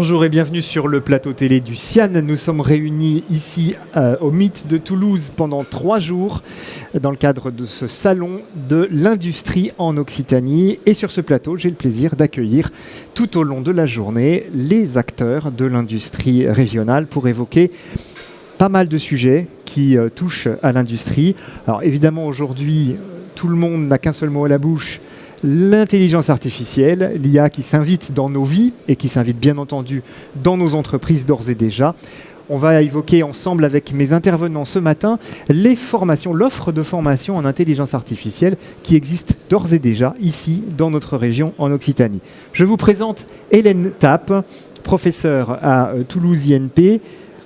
Bonjour et bienvenue sur le plateau télé du CIAN. Nous sommes réunis ici au Mythe de Toulouse pendant 3 jours dans le cadre de ce salon de l'industrie en Occitanie. Et sur ce plateau, j'ai le plaisir d'accueillir tout au long de la journée les acteurs de l'industrie régionale pour évoquer pas mal de sujets qui touchent à l'industrie. Alors évidemment aujourd'hui, tout le monde n'a qu'un seul mot à la bouche. L'intelligence artificielle, l'IA qui s'invite dans nos vies et qui s'invite bien entendu dans nos entreprises d'ores et déjà. On va évoquer ensemble avec mes intervenants ce matin les formations, l'offre de formation en intelligence artificielle qui existe d'ores et déjà ici dans notre région en Occitanie. Je vous présente Hélène Tappe, professeure à Toulouse INP.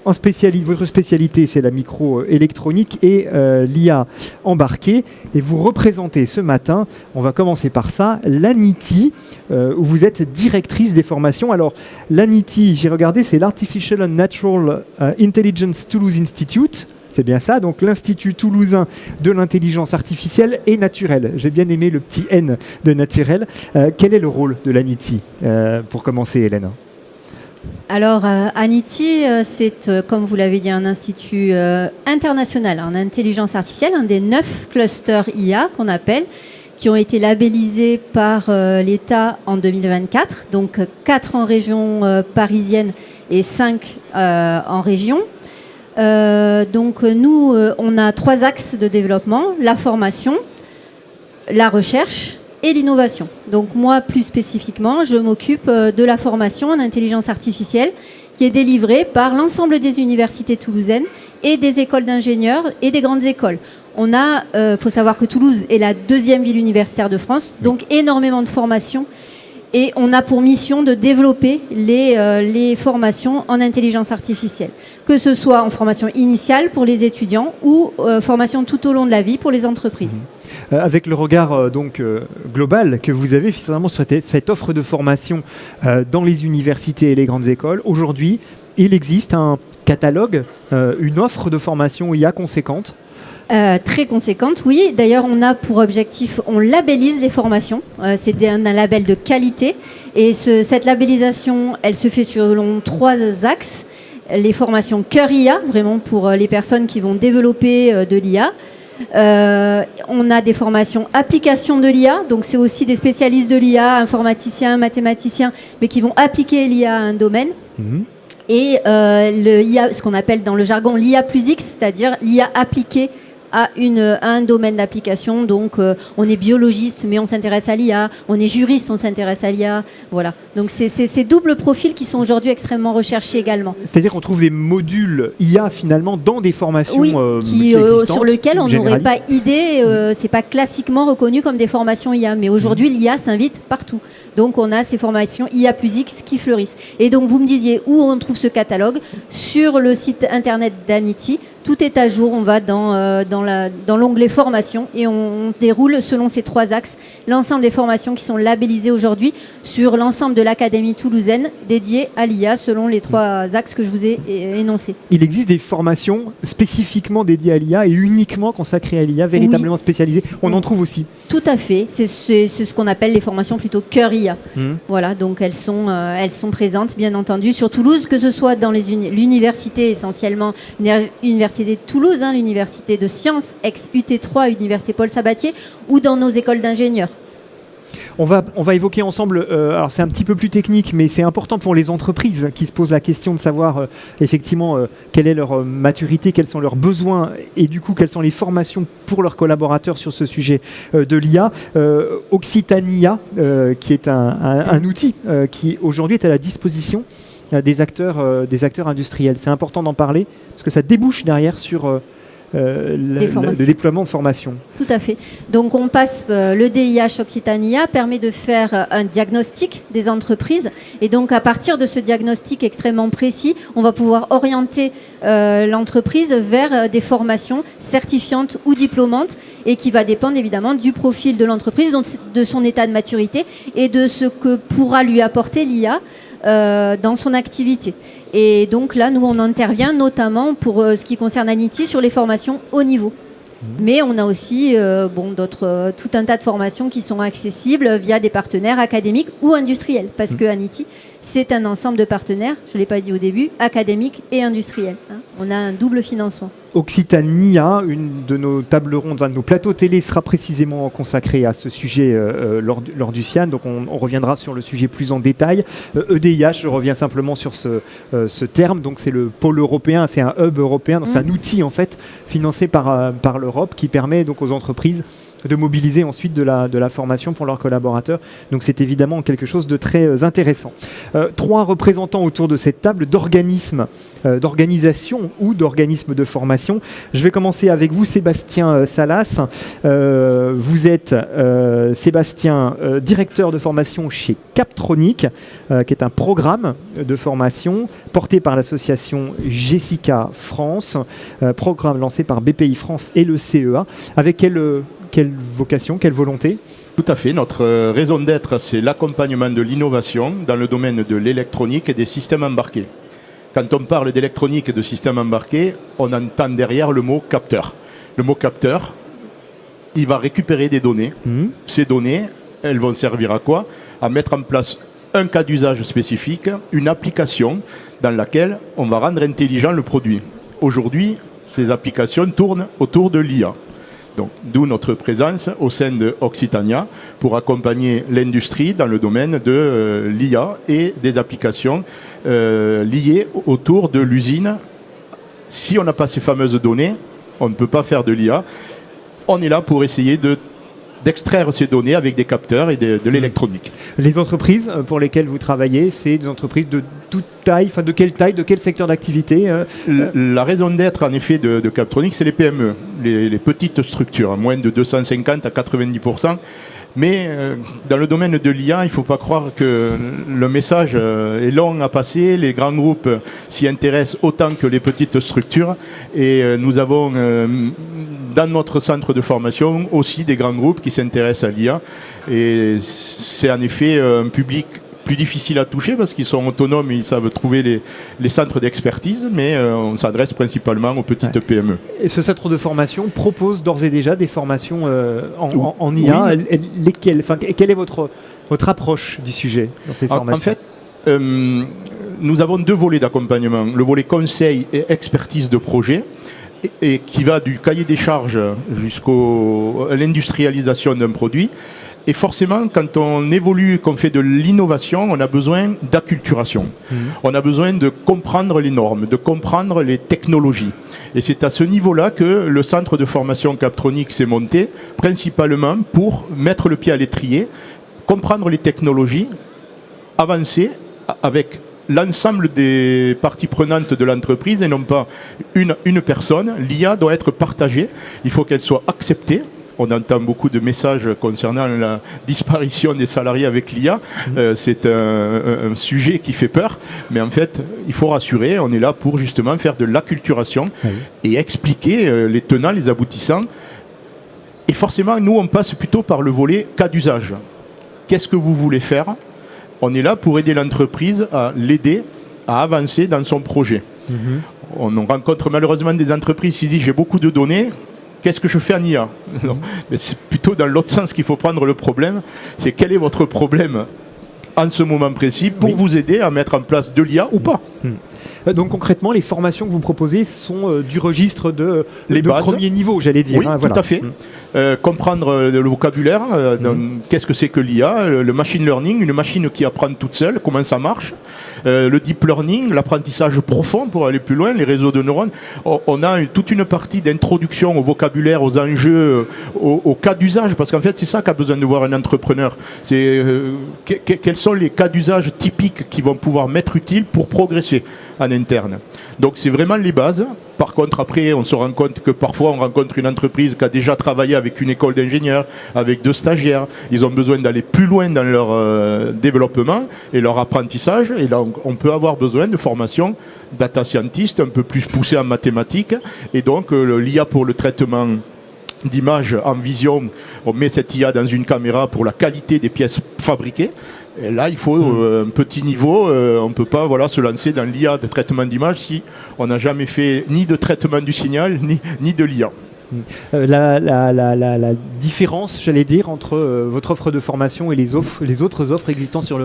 Votre spécialité, c'est la microélectronique et l'IA embarquée. Et vous représentez ce matin, on va commencer par ça, l'ANITI, où vous êtes directrice des formations. Alors, l'ANITI, j'ai regardé, c'est l'Artificial and Natural Intelligence Toulouse Institute. C'est bien ça, donc l'Institut toulousain de l'intelligence artificielle et naturelle. J'ai bien aimé le petit N de naturel. Quel est le rôle de l'ANITI pour commencer, Hélène ? Alors, ANITI, c'est, comme vous l'avez dit, un institut international en intelligence artificielle, un des 9 clusters IA qu'on appelle, qui ont été labellisés par l'État en 2024, donc 4 en région parisienne et 5 en région. Donc nous, on a 3 axes de développement, la formation, la recherche et l'innovation. Donc moi, plus spécifiquement, je m'occupe de la formation en intelligence artificielle qui est délivrée par l'ensemble des universités toulousaines et des écoles d'ingénieurs et des grandes écoles. On a, faut savoir que Toulouse est la 2e ville universitaire de France, donc énormément de formations. Et on a pour mission de développer les formations en intelligence artificielle, que ce soit en formation initiale pour les étudiants ou formation tout au long de la vie pour les entreprises. Avec le regard global que vous avez finalement sur cette offre de formation dans les universités et les grandes écoles, aujourd'hui, il existe un catalogue, une offre de formation IA conséquente. Très conséquente, oui. D'ailleurs, on a pour objectif, on labellise les formations. C'est un label de qualité. Et cette labellisation, elle se fait selon 3 axes. Les formations cœur IA, vraiment pour les personnes qui vont développer de l'IA. On a des formations application de l'IA, donc c'est aussi des spécialistes de l'IA, informaticiens, mathématiciens, mais qui vont appliquer l'IA à un domaine. Et le IA, ce qu'on appelle dans le jargon l'IA plus X, c'est-à-dire l'IA appliquée à un domaine d'application. Donc on est biologiste mais on s'intéresse à l'IA, on est juriste, on s'intéresse à l'IA, voilà. Donc c'est ces doubles profils qui sont aujourd'hui extrêmement recherchés également. C'est-à-dire qu'on trouve des modules IA finalement dans des formations sur lesquelles on n'aurait pas idée, c'est pas classiquement reconnu comme des formations IA, mais aujourd'hui l'IA s'invite partout. Donc on a ces formations IA plus X qui fleurissent. Et donc vous me disiez où on trouve ce catalogue, sur le site internet d'ANITI. Tout est à jour, on va dans l'onglet formation et on déroule selon ces 3 axes l'ensemble des formations qui sont labellisées aujourd'hui sur l'ensemble de l'académie toulousaine dédiée à l'IA selon les 3 axes que je vous ai énoncés. Il existe des formations spécifiquement dédiées à l'IA et uniquement consacrées à l'IA, véritablement spécialisées. On en trouve aussi. Tout à fait, c'est ce qu'on appelle les formations plutôt cœur IA. Voilà, donc elles sont présentes bien entendu sur Toulouse, que ce soit dans l'université essentiellement, l'université de Toulouse, l'université de sciences, ex-UT3, université Paul Sabatier, ou dans nos écoles d'ingénieurs. On va évoquer ensemble, alors c'est un petit peu plus technique, mais c'est important pour les entreprises qui se posent la question de savoir effectivement quelle est leur maturité, quels sont leurs besoins et du coup quelles sont les formations pour leurs collaborateurs sur ce sujet de l'IA. Occitania, qui est un outil qui aujourd'hui est à la disposition des acteurs industriels. C'est important d'en parler parce que ça débouche derrière sur le déploiement de formation. Tout à fait. Donc on passe, le DIH Occitania permet de faire un diagnostic des entreprises et donc à partir de ce diagnostic extrêmement précis, on va pouvoir orienter l'entreprise vers des formations certifiantes ou diplômantes et qui va dépendre évidemment du profil de l'entreprise, de son état de maturité et de ce que pourra lui apporter l'IA dans son activité. Et donc là, nous, on intervient notamment pour ce qui concerne ANITI sur les formations haut niveau. Mais on a aussi tout un tas de formations qui sont accessibles via des partenaires académiques ou industriels. Parce que Anity, c'est un ensemble de partenaires, je ne l'ai pas dit au début, académiques et industriels. On a un double financement. Occitania, une de nos tables rondes, un de nos plateaux télé sera précisément consacré à ce sujet lors du CIAN, donc on reviendra sur le sujet plus en détail. EDIH, je reviens simplement sur ce terme, donc c'est le pôle européen, c'est un hub européen, donc c'est un outil en fait financé par l'Europe qui permet donc aux entreprises de mobiliser ensuite de la formation pour leurs collaborateurs. Donc c'est évidemment quelque chose de très intéressant. 3 représentants autour de cette table d'organismes, d'organisation ou d'organismes de formation. Je vais commencer avec vous, Sébastien Salas. Vous êtes, Sébastien, directeur de formation chez Captronic, qui est un programme de formation porté par l'association Jessica France, programme lancé par BPI France et le CEA. Avec quelle vocation, quelle volonté ? Tout à fait. Notre raison d'être, c'est l'accompagnement de l'innovation dans le domaine de l'électronique et des systèmes embarqués. Quand on parle d'électronique et de systèmes embarqués, on entend derrière le mot capteur. Le mot capteur, il va récupérer des données. Ces données, elles vont servir à quoi ? À mettre en place un cas d'usage spécifique, une application dans laquelle on va rendre intelligent le produit. Aujourd'hui, ces applications tournent autour de l'IA. Donc, d'où notre présence au sein de Occitania pour accompagner l'industrie dans le domaine de l'IA et des applications liées autour de l'usine. Si on n'a pas ces fameuses données, on ne peut pas faire de l'IA. On est là pour essayer d'extraire ces données avec des capteurs et de l'électronique. Les entreprises pour lesquelles vous travaillez, c'est des entreprises de toute taille, enfin de quelle taille, de quel secteur d'activité La raison d'être en effet de Captronic, c'est les PME, les petites structures, moins de 250 à 90%. Mais dans le domaine de l'IA, il ne faut pas croire que le message est long à passer. Les grands groupes s'y intéressent autant que les petites structures. Et nous avons dans notre centre de formation aussi des grands groupes qui s'intéressent à l'IA. Et c'est en effet un public plus difficile à toucher parce qu'ils sont autonomes et ils savent trouver les centres d'expertise, mais on s'adresse principalement aux petites PME. Et ce centre de formation propose d'ores et déjà des formations en IA. Oui. Quelle est votre approche du sujet dans ces formations ? En fait, nous avons 2 volets d'accompagnement. Le volet conseil et expertise de projet, et qui va du cahier des charges jusqu'à l'industrialisation d'un produit. Et forcément, quand on évolue, qu'on fait de l'innovation, on a besoin d'acculturation. On a besoin de comprendre les normes, de comprendre les technologies. Et c'est à ce niveau-là que le centre de formation Captronic s'est monté, principalement pour mettre le pied à l'étrier, comprendre les technologies, avancer avec l'ensemble des parties prenantes de l'entreprise et non pas une personne. L'IA doit être partagée, il faut qu'elle soit acceptée. On entend beaucoup de messages concernant la disparition des salariés avec l'IA. C'est un sujet qui fait peur. Mais en fait, il faut rassurer. On est là pour justement faire de l'acculturation et expliquer les tenants, les aboutissants. Et forcément, nous, on passe plutôt par le volet cas d'usage. Qu'est-ce que vous voulez faire ? On est là pour aider l'entreprise à l'aider à avancer dans son projet. On rencontre malheureusement des entreprises qui disent « j'ai beaucoup de données ». Qu'est-ce que je fais en IA ? Non, mais c'est plutôt dans l'autre sens qu'il faut prendre le problème. C'est quel est votre problème en ce moment précis pour vous aider à mettre en place de l'IA ou pas. Donc concrètement, les formations que vous proposez sont du registre de bases. Premier niveau, j'allais dire. Oui, tout à fait. Comprendre le vocabulaire, qu'est-ce que c'est que l'IA, le machine learning, une machine qui apprend toute seule, comment ça marche, le deep learning, l'apprentissage profond pour aller plus loin, les réseaux de neurones. On a toute une partie d'introduction au vocabulaire, aux enjeux, au cas d'usage, parce qu'en fait c'est ça qu'a besoin de voir un entrepreneur. C'est quels sont les cas d'usage typiques qui vont pouvoir m'être utiles pour progresser en interne. Donc c'est vraiment les bases. Par contre, après, on se rend compte que parfois, on rencontre une entreprise qui a déjà travaillé avec une école d'ingénieurs, avec 2 stagiaires. Ils ont besoin d'aller plus loin dans leur développement et leur apprentissage. Et là, on peut avoir besoin de formation data scientist un peu plus poussée en mathématiques. Et donc, l'IA pour le traitement d'images en vision, on met cette IA dans une caméra pour la qualité des pièces fabriquées. Et là, il faut un petit niveau. On ne peut pas se lancer dans l'IA de traitement d'image si on n'a jamais fait ni de traitement du signal, ni de l'IA. La différence, j'allais dire, entre votre offre de formation et les autres offres existant sur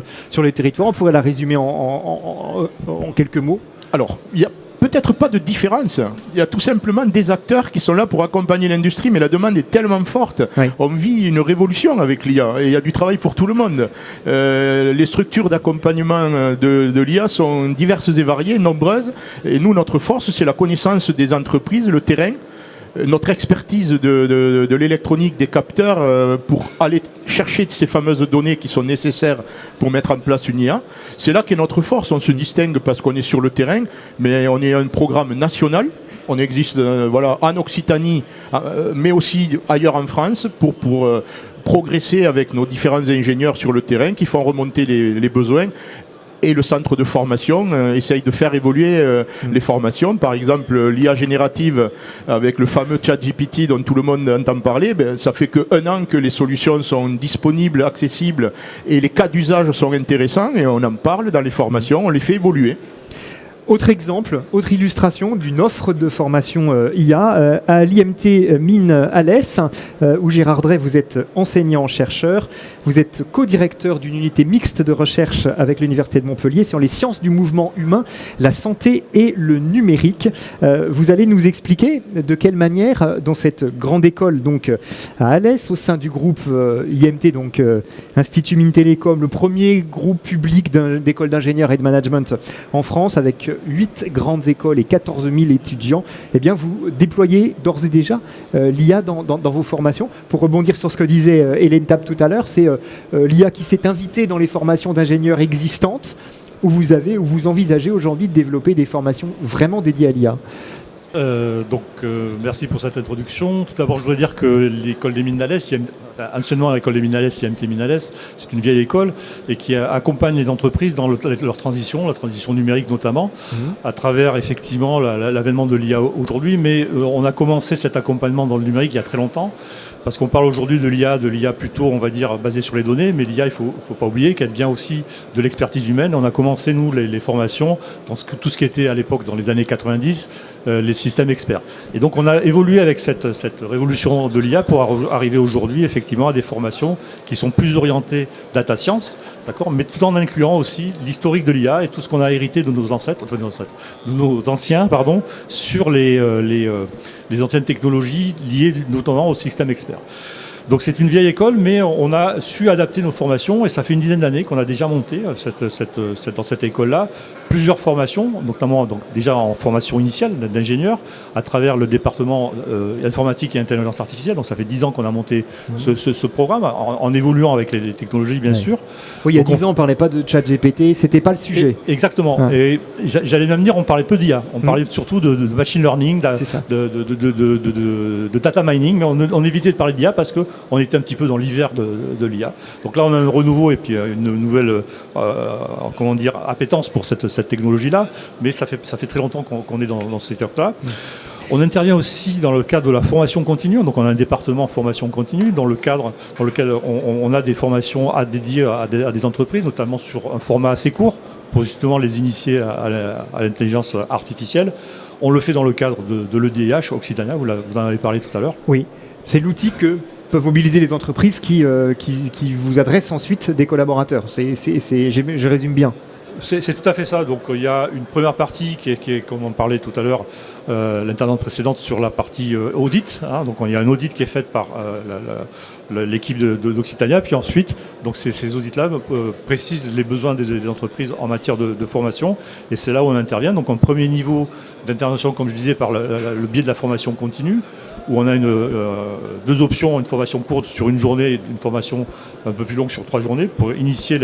le territoire, on pourrait la résumer en quelques mots. Alors, il y a peut-être pas de différence. Il y a tout simplement des acteurs qui sont là pour accompagner l'industrie, mais la demande est tellement forte. Oui. On vit une révolution avec l'IA et il y a du travail pour tout le monde. Les structures d'accompagnement de l'IA sont diverses et variées, nombreuses. Et nous, notre force, c'est la connaissance des entreprises, le terrain, notre expertise de l'électronique, des capteurs, pour aller chercher ces fameuses données qui sont nécessaires pour mettre en place une IA. C'est là qu'est notre force. On se distingue parce qu'on est sur le terrain, mais on est un programme national. On existe en Occitanie, mais aussi ailleurs en France pour progresser avec nos différents ingénieurs sur le terrain qui font remonter les besoins. Et le centre de formation essaye de faire évoluer les formations. Par exemple, l'IA générative avec le fameux ChatGPT dont tout le monde entend parler, ça fait qu'1 an que les solutions sont disponibles, accessibles et les cas d'usage sont intéressants et on en parle dans les formations, on les fait évoluer. Autre exemple, autre illustration d'une offre de formation IA à l'IMT Mines Alès, où Gérard Drey, vous êtes enseignant-chercheur, vous êtes co-directeur d'une unité mixte de recherche avec l'Université de Montpellier sur les sciences du mouvement humain, la santé et le numérique. Vous allez nous expliquer de quelle manière, dans cette grande école donc à Alès, au sein du groupe IMT, donc Institut Mines Télécom, le premier groupe public d'écoles d'ingénieurs et de management en France, avec 8 grandes écoles et 14 000 étudiants, eh bien vous déployez d'ores et déjà l'IA dans vos formations. Pour rebondir sur ce que disait Hélène Tapp tout à l'heure, c'est l'IA qui s'est invitée dans les formations d'ingénieurs existantes, où vous envisagez aujourd'hui de développer des formations vraiment dédiées à l'IA. Merci pour cette introduction. Tout d'abord, je voudrais dire que l'école des Mines d'Alès, anciennement l'école des Mines d'Alès, IMT Mines Alès, c'est une vieille école et qui accompagne les entreprises dans leur transition, la transition numérique notamment, à travers effectivement l'avènement de l'IA aujourd'hui. Mais on a commencé cet accompagnement dans le numérique il y a très longtemps. Parce qu'on parle aujourd'hui de l'IA plutôt, on va dire, basée sur les données, mais l'IA, il ne faut pas oublier qu'elle vient aussi de l'expertise humaine. On a commencé, nous, les formations, dans tout ce qui était à l'époque, dans les années 90, les systèmes experts. Et donc, on a évolué avec cette révolution de l'IA pour arriver aujourd'hui, effectivement, à des formations qui sont plus orientées data science, d'accord, mais tout en incluant aussi l'historique de l'IA et tout ce qu'on a hérité de nos ancêtres, de nos anciens, sur les anciennes technologies liées notamment au système expert. Donc c'est une vieille école, mais on a su adapter nos formations et ça fait une dizaine d'années qu'on a déjà monté dans cette école-là plusieurs formations, notamment donc, déjà en formation initiale d'ingénieur à travers le département informatique et intelligence artificielle. Donc ça fait 10 ans qu'on a monté ce programme en évoluant avec les technologies bien sûr. Oui, il y a 10 ans on ne parlait pas de ChatGPT, c'était pas le sujet. Exactement. Et j'allais même dire on parlait peu d'IA, on parlait surtout de machine learning, de data mining, mais on évitait de parler d'IA parce que on était un petit peu dans l'hiver de l'IA. Donc là, on a un renouveau et puis une nouvelle appétence pour cette technologie-là. Mais ça fait très longtemps qu'on est dans ce secteur-là. On intervient aussi dans le cadre de la formation continue. Donc on a un département formation continue dans lequel on a des formations dédiées à des entreprises, notamment sur un format assez court pour justement les initier à l'intelligence artificielle. On le fait dans le cadre de l'EDIH Occitania, vous en avez parlé tout à l'heure. Oui, c'est l'outil que peuvent mobiliser les entreprises qui vous adressent ensuite des collaborateurs. Je résume bien. C'est tout à fait ça. Donc il y a une première partie qui est comme on parlait tout à l'heure, l'intervenante précédente sur la partie audit. Donc il y a un audit qui est fait par l'équipe d'Occitania. Puis ensuite, donc ces audits-là précisent les besoins des entreprises en matière de formation. Et c'est là où on intervient. Donc en premier niveau d'intervention, comme je disais, par le biais de la formation continue, où on a deux options, une formation courte sur une journée et une formation un peu plus longue sur 3 journées pour initier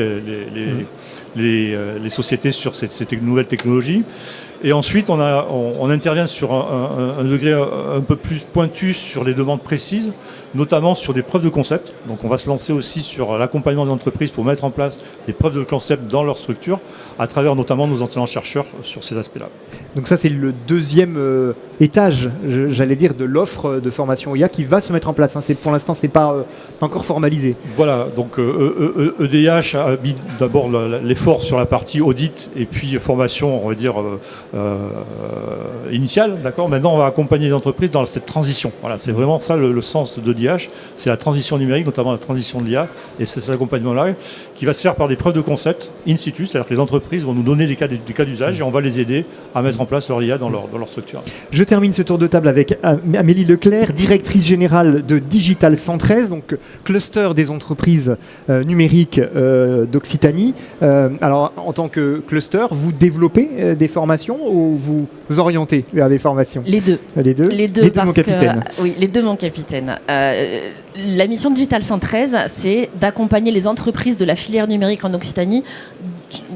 les sociétés sur ces nouvelles technologies. Et ensuite, on intervient sur un degré un peu plus pointu sur les demandes précises, notamment sur des preuves de concept. Donc on va se lancer aussi sur l'accompagnement des entreprises pour mettre en place des preuves de concept dans leur structure, à travers notamment nos enseignants-chercheurs sur ces aspects-là. Donc ça, c'est le deuxième étage, j'allais dire, de l'offre de formation IA qui va se mettre en place. Pour l'instant, ce n'est pas encore formalisé. Voilà, donc EDH a mis d'abord l'effort sur la partie audit et puis formation, on va dire, initiale, d'accord. Maintenant, on va accompagner les entreprises dans cette transition. Voilà, c'est vraiment ça le sens de l'IH, c'est la transition numérique, notamment la transition de l'IA, et c'est cet accompagnement-là qui va se faire par des preuves de concept in situ, c'est-à-dire que les entreprises vont nous donner des cas d'usage et on va les aider à mettre en place leur IA dans leur structure. Je termine ce tour de table avec Amélie Leclerc, directrice générale de Digital 113, donc cluster des entreprises numériques d'Occitanie. Alors, en tant que cluster, vous développez des formations ou vous orientez vers des formations? Les deux. Les deux, parce mon capitaine. Oui, les deux, mon capitaine. La mission de Digital 113, c'est d'accompagner les entreprises de la filière numérique en Occitanie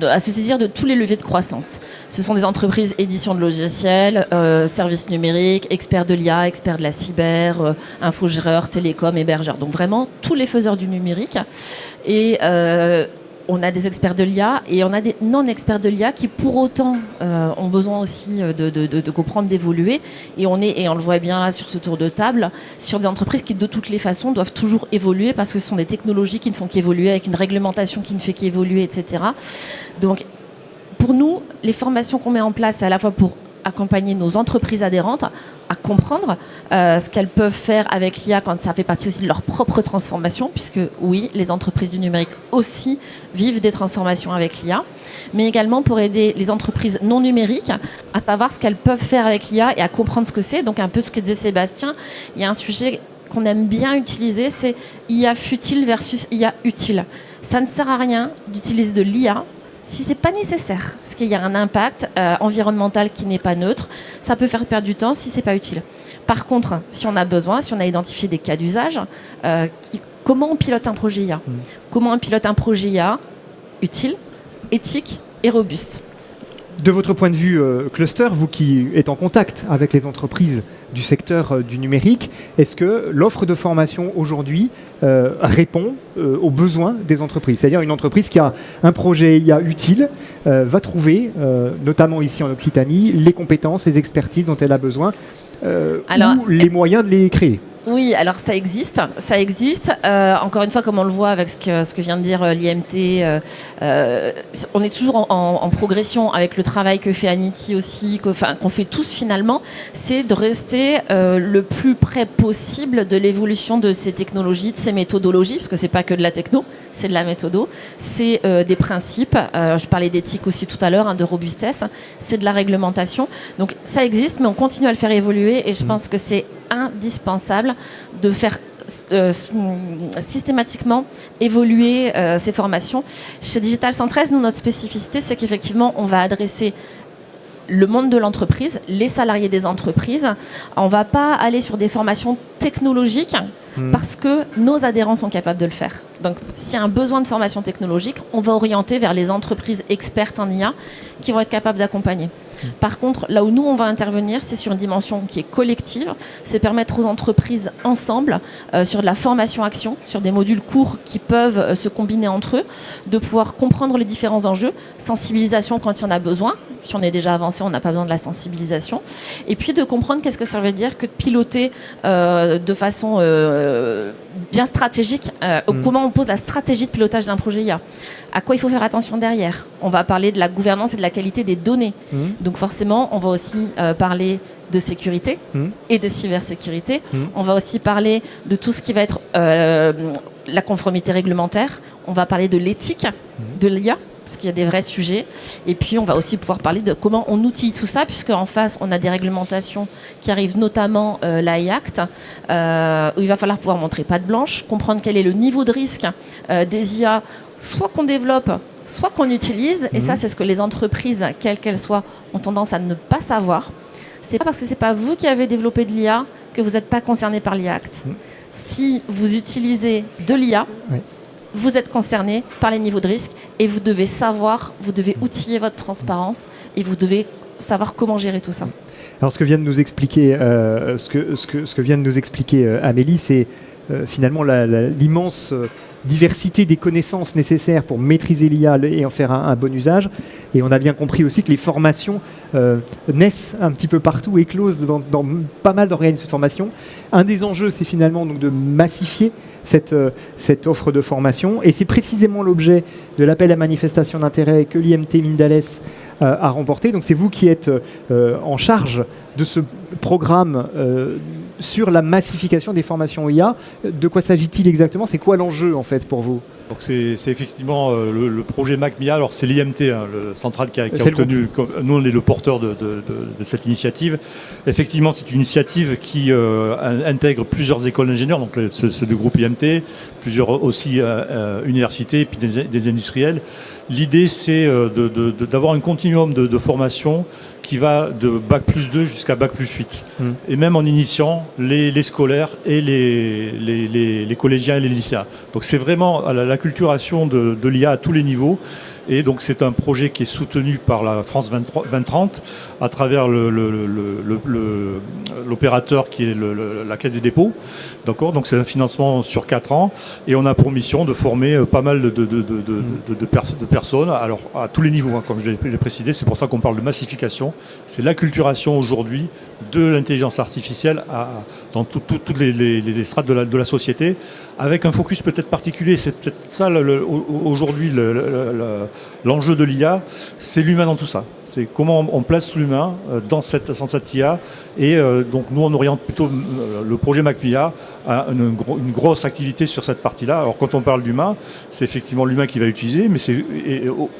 à se saisir de tous les leviers de croissance. Ce sont des entreprises édition de logiciels, services numériques, experts de l'IA, experts de la cyber, infogéreurs, télécom, hébergeurs. Donc vraiment tous les faiseurs du numérique. Et on a des experts de l'IA et on a des non-experts de l'IA qui pour autant ont besoin aussi de comprendre, d'évoluer. Et on le voit bien là sur ce tour de table, sur des entreprises qui de toutes les façons doivent toujours évoluer parce que ce sont des technologies qui ne font qu'évoluer, avec une réglementation qui ne fait qu'évoluer, etc. Donc pour nous, les formations qu'on met en place, c'est à la fois pour accompagner nos entreprises adhérentes à comprendre ce qu'elles peuvent faire avec l'IA quand ça fait partie aussi de leur propre transformation, puisque oui, les entreprises du numérique aussi vivent des transformations avec l'IA, mais également pour aider les entreprises non numériques à savoir ce qu'elles peuvent faire avec l'IA et à comprendre ce que c'est. Donc un peu ce que disait Sébastien, il y a un sujet qu'on aime bien utiliser, c'est IA futile versus IA utile. Ça ne sert à rien d'utiliser de l'IA si ce n'est pas nécessaire, parce qu'il y a un impact environnemental qui n'est pas neutre, ça peut faire perdre du temps si ce n'est pas utile. Par contre, si on a besoin, si on a identifié des cas d'usage, comment on pilote un projet IA? Comment on pilote un projet IA utile, éthique et robuste? De votre point de vue cluster, vous qui êtes en contact avec les entreprises du secteur du numérique, est-ce que l'offre de formation aujourd'hui répond aux besoins des entreprises? C'est-à-dire une entreprise qui a un projet IA utile va trouver, notamment ici en Occitanie, les compétences, les expertises dont elle a besoin ou les moyens de les créer? Oui, alors ça existe. Encore une fois, comme on le voit avec ce que vient de dire l'IMT, on est toujours en progression avec le travail que fait Anity aussi, qu'on fait tous finalement, c'est de rester le plus près possible de l'évolution de ces technologies, de ces méthodologies, parce que c'est pas que de la techno, c'est de la méthodo, c'est des principes, je parlais d'éthique aussi tout à l'heure, de robustesse, c'est de la réglementation. Donc ça existe, mais on continue à le faire évoluer et je pense que c'est indispensable de faire systématiquement évoluer ces formations. Chez Digital 113, nous, notre spécificité, c'est qu'effectivement, on va adresser le monde de l'entreprise, les salariés des entreprises. On ne va pas aller sur des formations technologiques parce que nos adhérents sont capables de le faire. Donc, s'il y a un besoin de formation technologique, on va orienter vers les entreprises expertes en IA qui vont être capables d'accompagner. Par contre, là où nous, on va intervenir, c'est sur une dimension qui est collective. C'est permettre aux entreprises ensemble, sur de la formation-action, sur des modules courts qui peuvent se combiner entre eux, de pouvoir comprendre les différents enjeux, sensibilisation quand il y en a besoin. Si on est déjà avancé, on n'a pas besoin de la sensibilisation. Et puis de comprendre qu'est-ce que ça veut dire que de piloter de façon bien stratégique, comment on pose la stratégie de pilotage d'un projet IA. À quoi il faut faire attention derrière? On va parler de la gouvernance et de la qualité des données. Donc forcément, on va aussi parler de sécurité et de cybersécurité. On va aussi parler de tout ce qui va être la conformité réglementaire. On va parler de l'éthique de l'IA, parce qu'il y a des vrais sujets. Et puis, on va aussi pouvoir parler de comment on outille tout ça, puisque en face, on a des réglementations qui arrivent, notamment l'AI Act, où il va falloir pouvoir montrer patte blanche, comprendre quel est le niveau de risque des IA, soit qu'on développe, soit qu'on utilise. Et ça, c'est ce que les entreprises, quelles qu'elles soient, ont tendance à ne pas savoir. C'est pas parce que c'est pas vous qui avez développé de l'IA que vous n'êtes pas concerné par l'AI Act. Si vous utilisez de l'IA, vous êtes concerné par les niveaux de risque et vous devez savoir, vous devez outiller votre transparence et vous devez savoir comment gérer tout ça. Alors ce que vient de nous expliquer, Amélie, c'est finalement l'immense diversité des connaissances nécessaires pour maîtriser l'IA et en faire un bon usage. Et on a bien compris aussi que les formations naissent un petit peu partout, éclosent dans pas mal d'organismes de formation. Un des enjeux, c'est finalement donc de massifier cette offre de formation. Et c'est précisément l'objet de l'appel à manifestation d'intérêt que l'IMT Mindales à remporter. Donc c'est vous qui êtes en charge de ce programme sur la massification des formations IA. De quoi s'agit-il exactement? C'est quoi l'enjeu en fait pour vous? Donc c'est effectivement le projet MacMIA. Alors c'est l'IMT, le central qui a obtenu. Nous on est le porteur de cette initiative. Effectivement, c'est une initiative qui intègre plusieurs écoles d'ingénieurs, donc ceux du groupe IMT, plusieurs aussi universités, puis des industriels. L'idée c'est d'avoir un continuum de formation qui va de Bac plus 2 jusqu'à Bac plus 8. Et même en initiant les scolaires et les collégiens et les lycéens. Donc c'est vraiment à l'acculturation de l'IA à tous les niveaux. Et donc c'est un projet qui est soutenu par la France 2030 à travers l'opérateur qui est la Caisse des dépôts. D'accord, donc c'est un financement sur 4 ans et on a pour mission de former pas mal de personnes, alors à tous les niveaux, hein, comme je l'ai précisé. C'est pour ça qu'on parle de massification. C'est l'acculturation aujourd'hui de l'intelligence artificielle dans toutes les strates de la société, avec un focus peut-être particulier. C'est peut-être ça aujourd'hui l'enjeu de l'IA, c'est l'humain dans tout ça. C'est comment on place l'humain dans cette IA. Et donc nous, on oriente plutôt le projet MacMIA à une grosse activité sur cette partie-là. Alors quand on parle d'humain, c'est effectivement l'humain qui va utiliser, mais c'est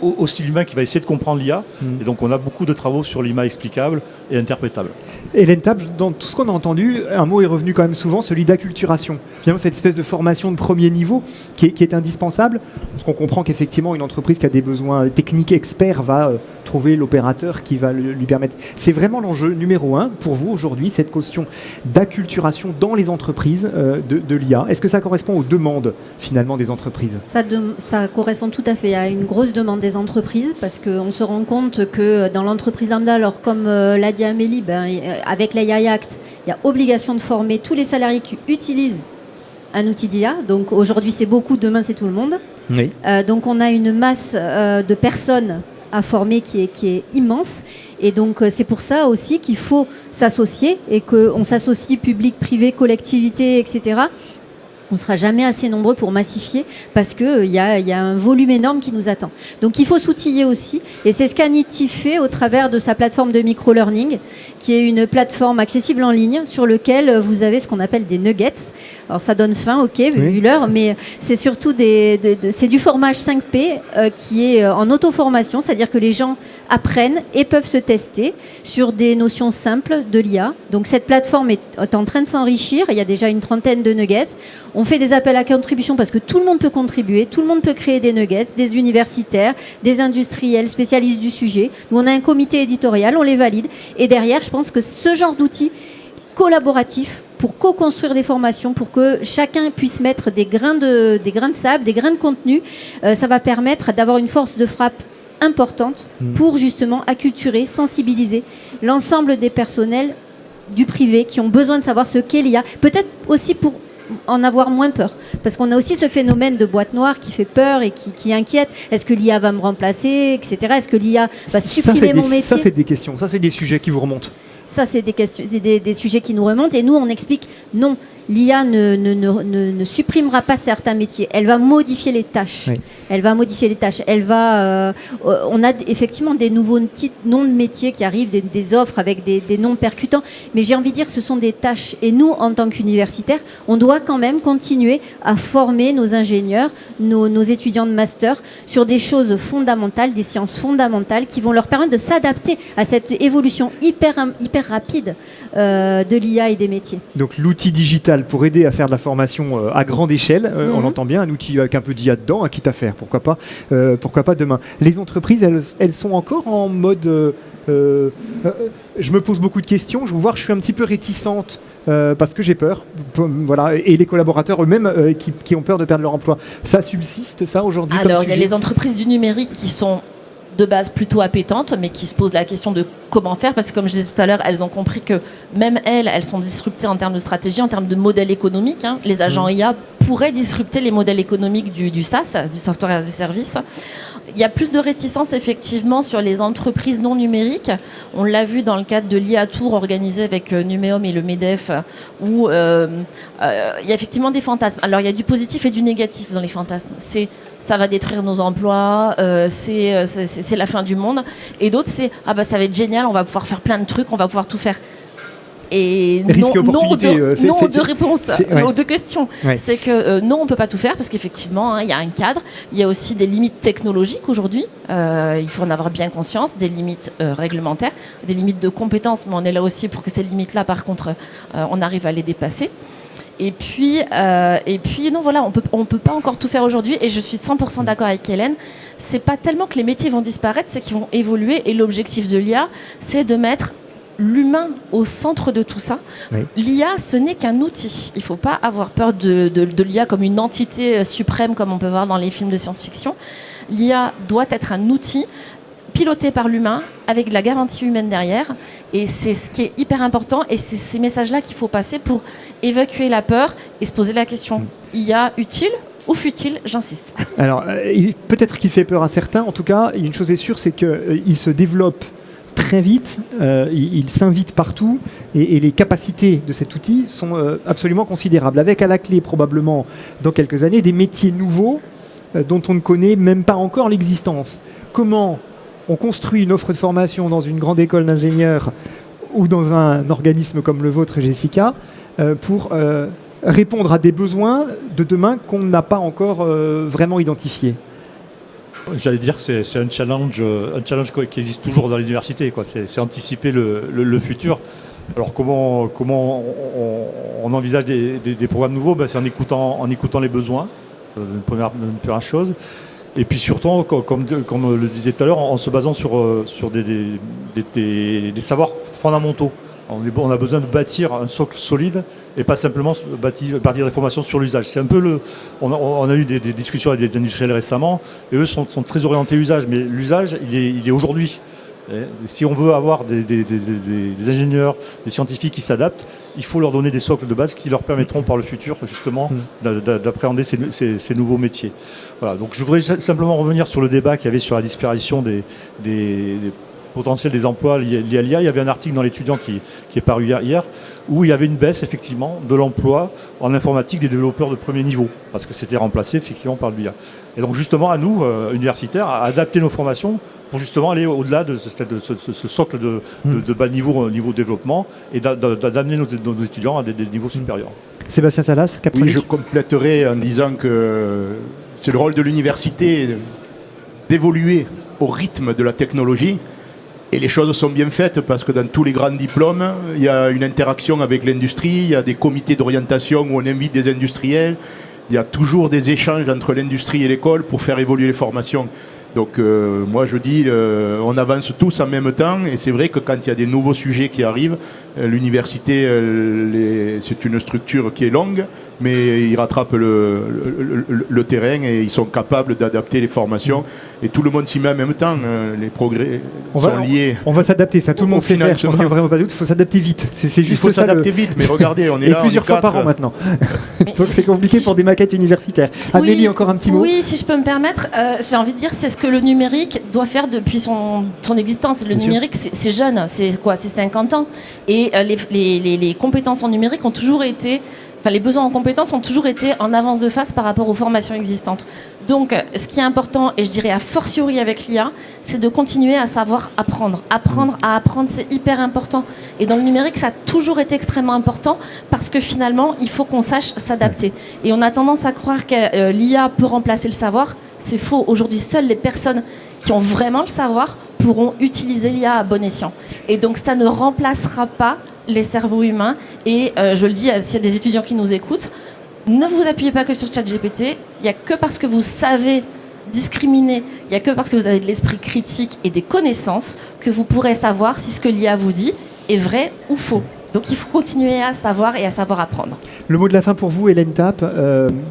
aussi l'humain qui va essayer de comprendre l'IA. Et donc on a beaucoup de travaux sur l'IA explicable et interprétable. Hélène Tappe, dans tout ce qu'on a entendu, un mot est revenu quand même souvent, celui d'acculturation. Finalement, cette espèce de formation de premier niveau qui est indispensable, parce qu'on comprend qu'effectivement, une entreprise qui a des besoins techniques experts va trouver l'opérateur qui va lui permettre. C'est vraiment l'enjeu numéro 1 pour vous aujourd'hui, cette question d'acculturation dans les entreprises de l'IA. Est-ce que ça correspond aux demandes finalement des entreprises? Ça correspond tout à fait à une grosse demande des entreprises, parce qu'on se rend compte que dans l'entreprise lambda, alors comme l'a dit Amélie, avec l'AI Act, il y a obligation de former tous les salariés qui utilisent un outil d'IA. Donc aujourd'hui c'est beaucoup, demain c'est tout le monde. Oui. Donc on a une masse de personnes à former qui est immense. Et donc c'est pour ça aussi qu'il faut s'associer, et qu'on s'associe public, privé, collectivité, etc. On ne sera jamais assez nombreux pour massifier, parce qu'il y a un volume énorme qui nous attend. Donc il faut s'outiller aussi, et c'est ce qu'Anity fait au travers de sa plateforme de micro-learning, qui est une plateforme accessible en ligne sur laquelle vous avez ce qu'on appelle des nuggets. Alors ça donne faim, ok, vu l'heure, mais c'est surtout c'est du formage 5P qui est en auto-formation, c'est-à-dire que les gens apprennent et peuvent se tester sur des notions simples de l'IA. Donc cette plateforme est en train de s'enrichir, il y a déjà une 30aine de nuggets. On fait des appels à contribution parce que tout le monde peut contribuer, tout le monde peut créer des nuggets, des universitaires, des industriels spécialistes du sujet. Nous on a un comité éditorial, on les valide, et derrière je pense que ce genre d'outils collaboratifs pour co-construire des formations, pour que chacun puisse mettre des grains de sable, des grains de contenu, ça va permettre d'avoir une force de frappe importante pour justement acculturer, sensibiliser l'ensemble des personnels du privé qui ont besoin de savoir ce qu'est l'IA. Peut-être aussi pour en avoir moins peur. Parce qu'on a aussi ce phénomène de boîte noire qui fait peur et qui inquiète. Est-ce que l'IA va me remplacer, etc. Est-ce que l'IA va supprimer mon métier? Ça, c'est des questions. Ça, c'est des sujets qui vous remontent. Ça, c'est des sujets qui nous remontent. Et nous, on explique non. L'IA ne supprimera pas certains métiers. Elle va modifier les tâches. Oui. Elle va modifier les tâches. Elle va. On a effectivement des nouveaux noms de métiers qui arrivent, des offres avec des noms percutants. Mais j'ai envie de dire, ce sont des tâches. Et nous, en tant qu'universitaires, on doit quand même continuer à former nos ingénieurs, nos étudiants de master sur des choses fondamentales, des sciences fondamentales qui vont leur permettre de s'adapter à cette évolution hyper rapide de l'IA et des métiers. Donc l'outil digital pour aider à faire de la formation à grande échelle, on l'entend bien, un outil avec un peu d'IA dedans, quitte à faire, pourquoi pas demain. Les entreprises, elles sont encore en mode... je me pose beaucoup de questions, je vous vois, je suis un petit peu réticente parce que j'ai peur, voilà, et les collaborateurs eux-mêmes qui ont peur de perdre leur emploi. Ça subsiste, ça, aujourd'hui? Alors, il y a les entreprises du numérique qui sont de base plutôt appétentes, mais qui se posent la question de comment faire, parce que comme je disais tout à l'heure, elles ont compris que même elles sont disruptées en termes de stratégie, en termes de modèle économique. Les agents IA pourrait disrupter les modèles économiques du SaaS, du Software as a Service. Il y a plus de réticence effectivement sur les entreprises non numériques. On l'a vu dans le cadre de l'IA Tour organisé avec Numéum et le MEDEF, où il y a effectivement des fantasmes. Alors il y a du positif et du négatif dans les fantasmes. Ça va détruire nos emplois, c'est la fin du monde. Et d'autres, c'est ça va être génial, on va pouvoir faire plein de trucs, on va pouvoir tout faire. Et non aux deux réponses, aux deux questions. Ouais. C'est que non, on ne peut pas tout faire parce qu'effectivement, il y a un cadre. Il y a aussi des limites technologiques aujourd'hui. Il faut en avoir bien conscience, des limites réglementaires, des limites de compétences. Mais on est là aussi pour que ces limites-là, par contre, on arrive à les dépasser. Et puis non, voilà, on peut pas encore tout faire aujourd'hui. Et je suis 100% d'accord avec Hélène. C'est pas tellement que les métiers vont disparaître, c'est qu'ils vont évoluer. Et l'objectif de l'IA, c'est de mettre l'humain au centre de tout ça. Oui. L'IA, ce n'est qu'un outil. Il ne faut pas avoir peur de l'IA comme une entité suprême, comme on peut voir dans les films de science-fiction. L'IA doit être un outil piloté par l'humain, avec de la garantie humaine derrière. Et c'est ce qui est hyper important. Et c'est ces messages-là qu'il faut passer pour évacuer la peur et se poser la question, IA utile ou futile, j'insiste. Alors, peut-être qu'il fait peur à certains. En tout cas, une chose est sûre, c'est qu'il se développe très vite, il s'invite partout et les capacités de cet outil sont absolument considérables. Avec à la clé, probablement, dans quelques années, des métiers nouveaux dont on ne connaît même pas encore l'existence. Comment on construit une offre de formation dans une grande école d'ingénieurs ou dans un organisme comme le vôtre, Jessica, pour répondre à des besoins de demain qu'on n'a pas encore vraiment identifiés? J'allais dire que c'est un challenge qui existe toujours dans l'université. C'est anticiper le futur. Alors comment on envisage des programmes nouveaux? C'est en écoutant les besoins, une première chose. Et puis surtout, comme le disait tout à l'heure, en se basant sur des savoirs fondamentaux. On a besoin de bâtir un socle solide et pas simplement bâtir des formations sur l'usage. C'est un peu on a eu des discussions avec des industriels récemment et eux sont très orientés usage, mais l'usage il est aujourd'hui. Et si on veut avoir des ingénieurs, des scientifiques qui s'adaptent, il faut leur donner des socles de base qui leur permettront par le futur justement d'appréhender ces nouveaux métiers. Voilà. Donc je voudrais simplement revenir sur le débat qu'il y avait sur la disparition des potentiel des emplois liés à l'IA. Il y avait un article dans l'Étudiant qui est paru hier où il y avait une baisse effectivement de l'emploi en informatique des développeurs de premier niveau parce que c'était remplacé effectivement par l'IA. Et donc justement à nous, universitaires, à adapter nos formations pour justement aller au-delà de ce socle de bas niveau développement et d'amener nos étudiants à des niveaux supérieurs. Sébastien Salas, Cap. Oui, je compléterai en disant que c'est le rôle de l'université d'évoluer au rythme de la technologie. Et les choses sont bien faites parce que dans tous les grands diplômes, il y a une interaction avec l'industrie, il y a des comités d'orientation où on invite des industriels, il y a toujours des échanges entre l'industrie et l'école pour faire évoluer les formations. Donc moi je dis, on avance tous en même temps et c'est vrai que quand il y a des nouveaux sujets qui arrivent, l'université c'est une structure qui est longue, mais ils rattrapent le terrain et ils sont capables d'adapter les formations et tout le monde s'y met en même temps. Les progrès sont liés. On va s'adapter, ça tout le monde sait faire, je pense qu'il n'y a vraiment pas de doute, il faut s'adapter vite. C'est juste il faut s'adapter vite, mais regardez, on est et là. Plusieurs fois par an maintenant. Donc c'est compliqué pour des maquettes universitaires. Amélie, encore un petit mot? Oui, si je peux me permettre, j'ai envie de dire c'est ce que le numérique doit faire depuis son existence. Le numérique, c'est jeune, c'est quoi? C'est 50 ans. Et les compétences en numérique ont toujours été... Enfin, les besoins en compétences ont toujours été en avance de phase par rapport aux formations existantes. Donc, ce qui est important, et je dirais a fortiori avec l'IA, c'est de continuer à savoir apprendre. Apprendre à apprendre, c'est hyper important. Et dans le numérique, ça a toujours été extrêmement important parce que finalement, il faut qu'on sache s'adapter. Et on a tendance à croire que l'IA peut remplacer le savoir. C'est faux. Aujourd'hui, seules les personnes qui ont vraiment le savoir pourront utiliser l'IA à bon escient. Et donc, ça ne remplacera pas les cerveaux humains. Et je le dis, s'il y a des étudiants qui nous écoutent, ne vous appuyez pas que sur ChatGPT. Il n'y a que parce que vous savez discriminer, il n'y a que parce que vous avez de l'esprit critique et des connaissances que vous pourrez savoir si ce que l'IA vous dit est vrai ou faux. Donc il faut continuer à savoir et à savoir apprendre. Le mot de la fin pour vous, Hélène Tappe.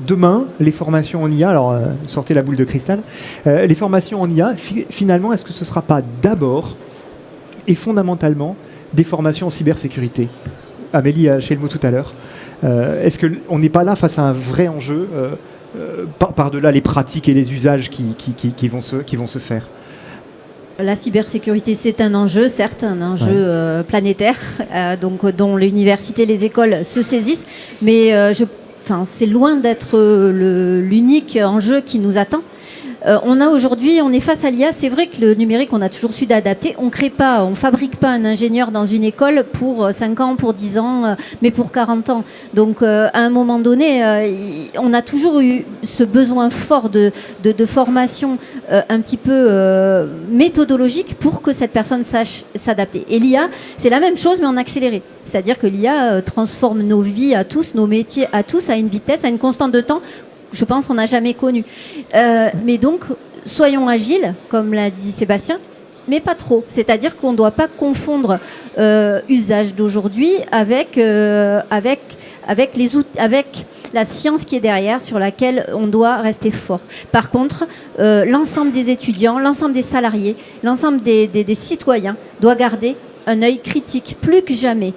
Demain, les formations en IA, alors sortez la boule de cristal, les formations en IA, finalement, est-ce que ce ne sera pas d'abord et fondamentalement des formations en cybersécurité? Amélie a lâché le mot tout à l'heure. Est-ce qu'on n'est pas là face à un vrai enjeu par-delà les pratiques et les usages qui vont se faire? La cybersécurité, c'est un enjeu, certes, un enjeu planétaire, dont l'université, les écoles se saisissent, mais c'est loin d'être l'unique enjeu qui nous attend. On est face à l'IA. C'est vrai que le numérique, on a toujours su d'adapter. On fabrique pas un ingénieur dans une école pour 5 ans, pour 10 ans, mais pour 40 ans. Donc, à un moment donné, on a toujours eu ce besoin fort de formation un petit peu méthodologique pour que cette personne sache s'adapter. Et l'IA, c'est la même chose, mais en accéléré. C'est-à-dire que l'IA transforme nos vies à tous, nos métiers à tous, à une vitesse, à une constante de temps, je pense, on n'a jamais connu. Mais donc, soyons agiles, comme l'a dit Sébastien, mais pas trop. C'est-à-dire qu'on ne doit pas confondre usage d'aujourd'hui avec la science qui est derrière, sur laquelle on doit rester fort. Par contre, l'ensemble des étudiants, l'ensemble des salariés, l'ensemble des citoyens doit garder un œil critique, plus que jamais,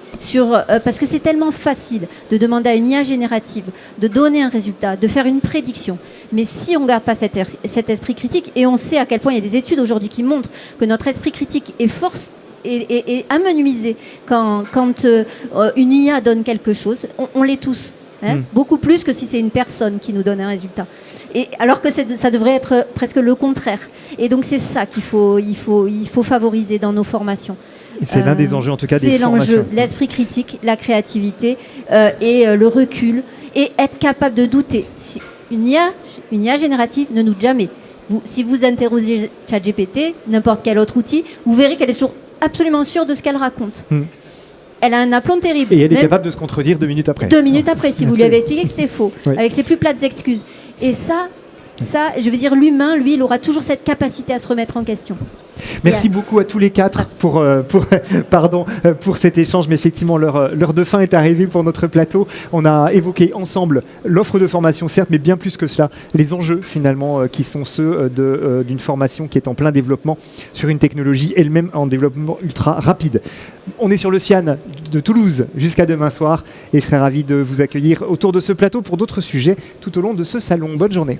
parce que c'est tellement facile de demander à une IA générative de donner un résultat, de faire une prédiction. Mais si on ne garde pas cet esprit critique, et on sait à quel point il y a des études aujourd'hui qui montrent que notre esprit critique est amenuisé quand une IA donne quelque chose, on l'est tous. Beaucoup plus que si c'est une personne qui nous donne un résultat. Et alors que ça devrait être presque le contraire. Et donc c'est ça il faut favoriser dans nos formations. Et c'est l'un des enjeux en tout cas des formations. C'est l'enjeu, l'esprit critique, la créativité et le recul, et être capable de douter. Une IA générative ne doute jamais. Si vous interrogez ChatGPT, n'importe quel autre outil, vous verrez qu'elle est toujours absolument sûre de ce qu'elle raconte. Elle a un aplomb terrible. Et elle est capable de se contredire 2 minutes après. 2 minutes après, si vous lui avez expliqué que c'était faux, avec ses plus plates excuses. Et ça, je veux dire, l'humain, lui, il aura toujours cette capacité à se remettre en question. Merci beaucoup à tous les 4 pour cet échange. Mais effectivement, l'heure de fin est arrivée pour notre plateau. On a évoqué ensemble l'offre de formation, certes, mais bien plus que cela, les enjeux finalement qui sont ceux d'une formation qui est en plein développement sur une technologie elle-même en développement ultra rapide. On est sur le CIAN de Toulouse jusqu'à demain soir et je serai ravi de vous accueillir autour de ce plateau pour d'autres sujets tout au long de ce salon. Bonne journée.